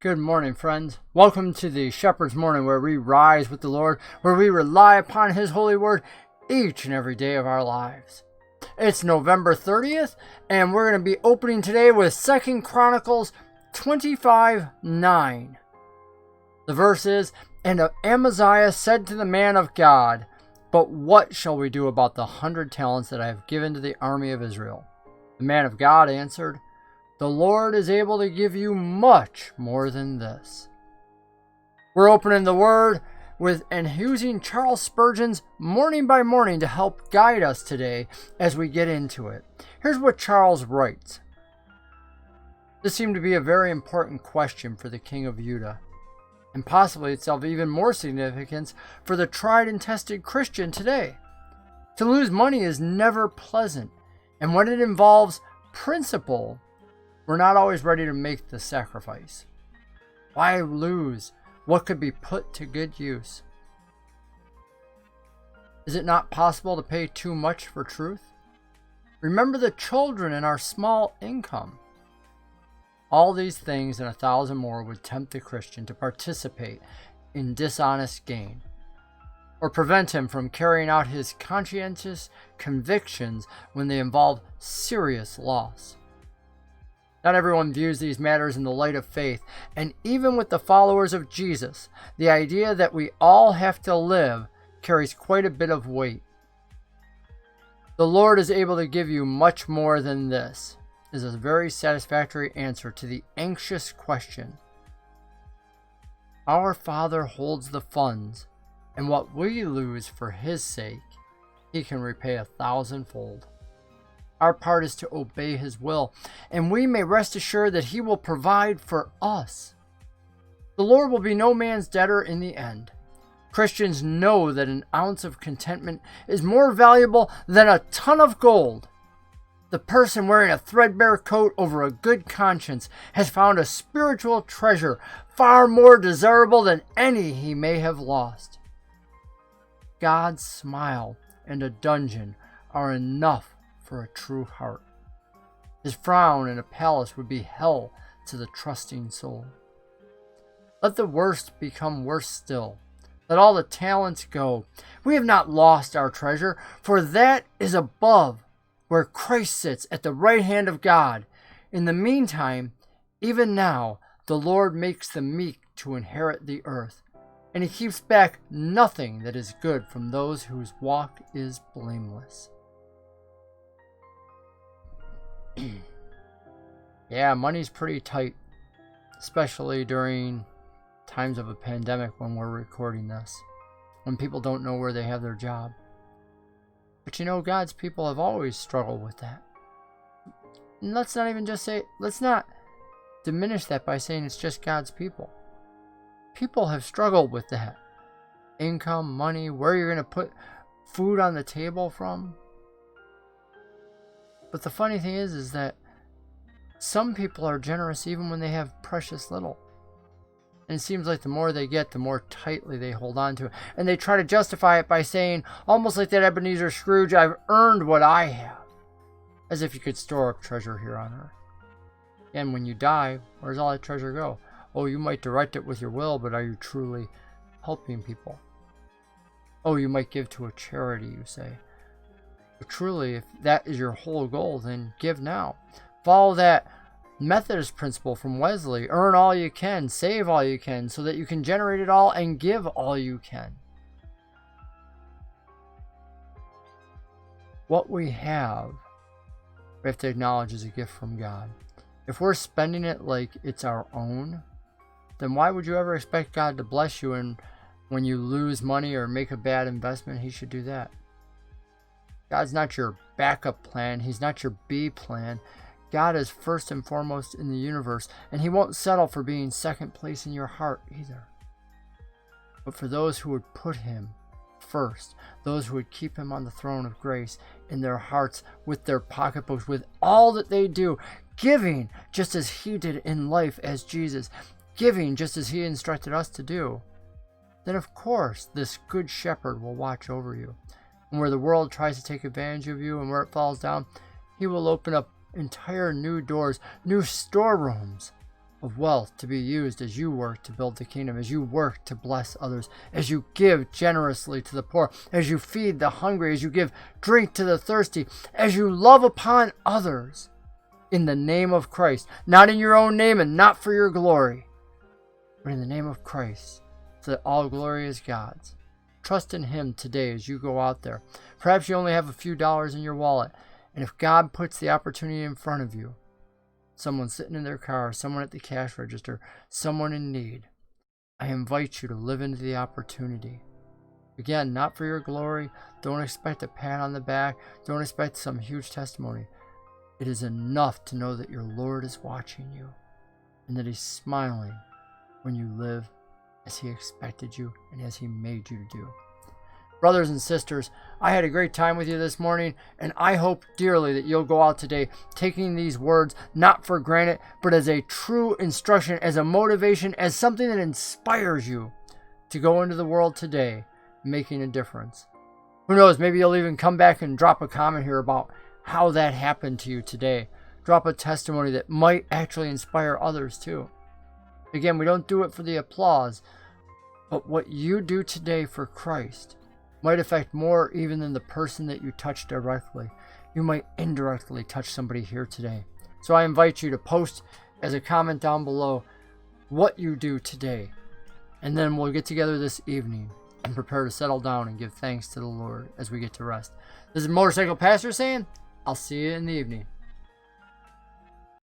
Good morning, friends. Welcome to the Shepherd's Morning, where we rise with the Lord, where we rely upon His holy word each and every day of our lives. It's November 30th, and we're going to be opening today with 2 Chronicles 25:9. The verse is, "And Amaziah said to the man of God, 'But what shall we do about the 100 talents that I have given to the army of Israel?' The man of God answered, 'The Lord is able to give you much more than this.'" We're opening the Word with and using Charles Spurgeon's Morning by Morning to help guide us today as we get into it. Here's what Charles writes. This seemed to be a very important question for the king of Judah, and possibly it's of even more significance for the tried and tested Christian today. To lose money is never pleasant, and when it involves principle, we're not always ready to make the sacrifice. Why lose what could be put to good use? Is it not possible to pay too much for truth? Remember the children and our small income. All these things and 1,000 more would tempt the Christian to participate in dishonest gain, or prevent him from carrying out his conscientious convictions when they involve serious loss. Not everyone views these matters in the light of faith, and even with the followers of Jesus, the idea that we all have to live carries quite a bit of weight. "The Lord is able to give you much more than this" is a very satisfactory answer to the anxious question. Our Father holds the funds, and what we lose for His sake, He can repay 1,000-fold. Our part is to obey His will, and we may rest assured that He will provide for us. The Lord will be no man's debtor in the end. Christians know that an ounce of contentment is more valuable than a ton of gold. The person wearing a threadbare coat over a good conscience has found a spiritual treasure far more desirable than any he may have lost. God's smile and a dungeon are enough for a true heart. His frown in a palace would be hell to the trusting soul. Let the worst become worse still. Let all the talents go. We have not lost our treasure, for that is above, where Christ sits at the right hand of God. In the meantime, even now, the Lord makes the meek to inherit the earth, and He keeps back nothing that is good from those whose walk is blameless. Yeah, money's pretty tight, especially during times of a pandemic when we're recording this, when people don't know where they have their job. But you know, God's people have always struggled with that. And let's not diminish that by saying it's just God's people. People have struggled with that. Income, money, where you're going to put food on the table from. But the funny thing is that some people are generous even when they have precious little. And it seems like the more they get, the more tightly they hold on to it. And they try to justify it by saying, almost like that Ebenezer Scrooge, "I've earned what I have." As if you could store up treasure here on earth. And when you die, where does all that treasure go? Oh, you might direct it with your will, but are you truly helping people? Oh, you might give to a charity, you say. But truly, if that is your whole goal, then give now. Follow that Methodist principle from Wesley. Earn all you can, save all you can, so that you can generate it all and give all you can. What we have to acknowledge is a gift from God. If we're spending it like it's our own, then why would you ever expect God to bless you, and when you lose money or make a bad investment, He should do that? God's not your backup plan. He's not your B plan. God is first and foremost in the universe, and He won't settle for being second place in your heart either. But for those who would put Him first, those who would keep Him on the throne of grace in their hearts, with their pocketbooks, with all that they do, giving just as He did in life as Jesus, giving just as He instructed us to do, then of course this good shepherd will watch over you. And where the world tries to take advantage of you and where it falls down, He will open up entire new doors, new storerooms of wealth to be used as you work to build the kingdom, as you work to bless others, as you give generously to the poor, as you feed the hungry, as you give drink to the thirsty, as you love upon others in the name of Christ, not in your own name and not for your glory, but in the name of Christ, so that all glory is God's. Trust in Him today as you go out there. Perhaps you only have a few dollars in your wallet, and if God puts the opportunity in front of you, someone sitting in their car, someone at the cash register, someone in need, I invite you to live into the opportunity. Again, not for your glory. Don't expect a pat on the back. Don't expect some huge testimony. It is enough to know that your Lord is watching you and that He's smiling when you live as He expected you and as He made you to do. Brothers and sisters, I had a great time with you this morning, and I hope dearly that you'll go out today taking these words not for granted, but as a true instruction, as a motivation, as something that inspires you to go into the world today, making a difference. Who knows, maybe you'll even come back and drop a comment here about how that happened to you today. Drop a testimony that might actually inspire others too. Again, we don't do it for the applause, but what you do today for Christ might affect more even than the person that you touch directly. You might indirectly touch somebody here today. So I invite you to post as a comment down below what you do today. And then we'll get together this evening and prepare to settle down and give thanks to the Lord as we get to rest. This is Motorcycle Pastor saying, I'll see you in the evening.